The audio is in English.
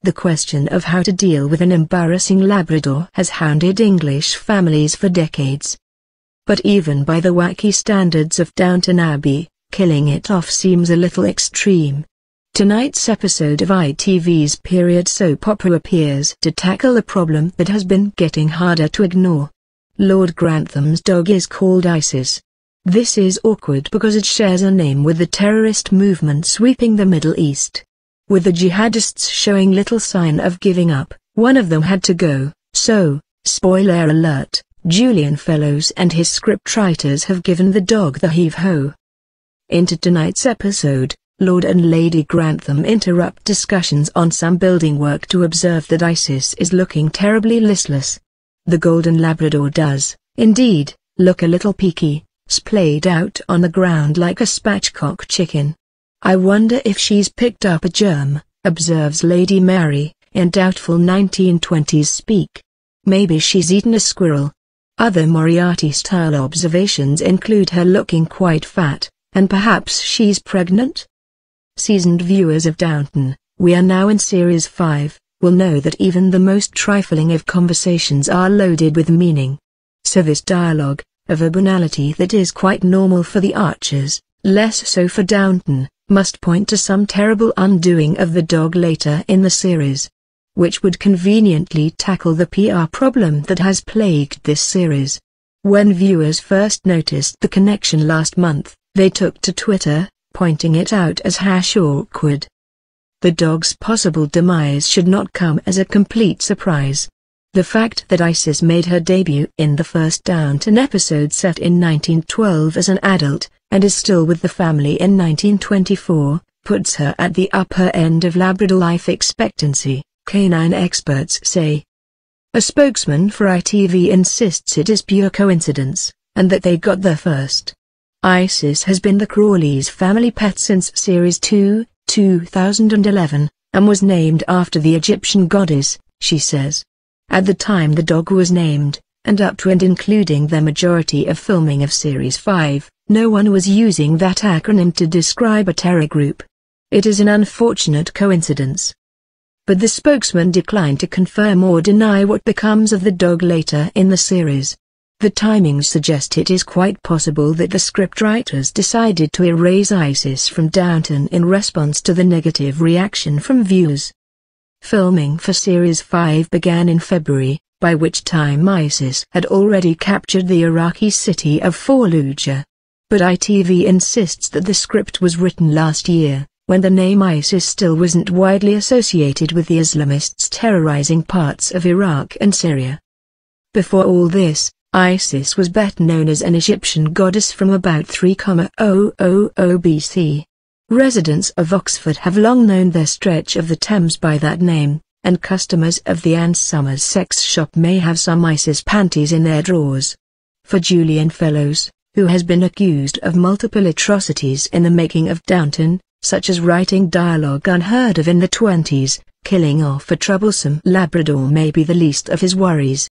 The question of how to deal with an embarrassing Labrador has hounded English families for decades. But even by the wacky standards of Downton Abbey, killing it off seems a little extreme. Tonight's episode of ITV's period soap opera appears to tackle a problem that has been getting harder to ignore. Lord Grantham's dog is called ISIS. This is awkward because it shares a name with the terrorist movement sweeping the Middle East. With the jihadists showing little sign of giving up, one of them had to go, so, spoiler alert, Julian Fellowes and his scriptwriters have given the dog the heave-ho. Into tonight's episode, Lord and Lady Grantham interrupt discussions on some building work to observe that ISIS is looking terribly listless. The golden Labrador does, indeed, look a little peaky, splayed out on the ground like a spatchcock chicken. "I wonder if she's picked up a germ," observes Lady Mary, in doubtful 1920s speak. "Maybe she's eaten a squirrel." Other Moriarty-style observations include her looking quite fat, and perhaps she's pregnant? Seasoned viewers of Downton, we are now in Series 5, will know that even the most trifling of conversations are loaded with meaning. So this dialogue, of a banality that is quite normal for the Archers, less so for Downton, must point to some terrible undoing of the dog later in the series, which would conveniently tackle the PR problem that has plagued this series. When viewers first noticed the connection last month, they took to Twitter, pointing it out as #awkward. The dog's possible demise should not come as a complete surprise. The fact that ISIS made her debut in the first Downton episode set in 1912 as an adult, and is still with the family in 1924, puts her at the upper end of Labrador life expectancy, canine experts say. A spokesman for ITV insists it is pure coincidence, and that they got there first. ISIS has been the Crawleys' family pet since Series 2, 2011, and was named after the Egyptian goddess, she says. At the time the dog was named, and up to and including the majority of filming of Series 5, no one was using that acronym to describe a terror group. It is an unfortunate coincidence. But the spokesman declined to confirm or deny what becomes of the dog later in the series. The timings suggest it is quite possible that the scriptwriters decided to erase ISIS from Downton in response to the negative reaction from viewers. Filming for Series 5 began in February, by which time ISIS had already captured the Iraqi city of Fallujah. But ITV insists that the script was written last year, when the name ISIS still wasn't widely associated with the Islamists terrorizing parts of Iraq and Syria. Before all this, ISIS was better known as an Egyptian goddess from about 3,000 BC. Residents of Oxford have long known their stretch of the Thames by that name, and customers of the Ann Summers sex shop may have some ISIS panties in their drawers. For Julian Fellowes, who has been accused of multiple atrocities in the making of Downton, such as writing dialogue unheard of in the 20s, killing off a troublesome Labrador may be the least of his worries.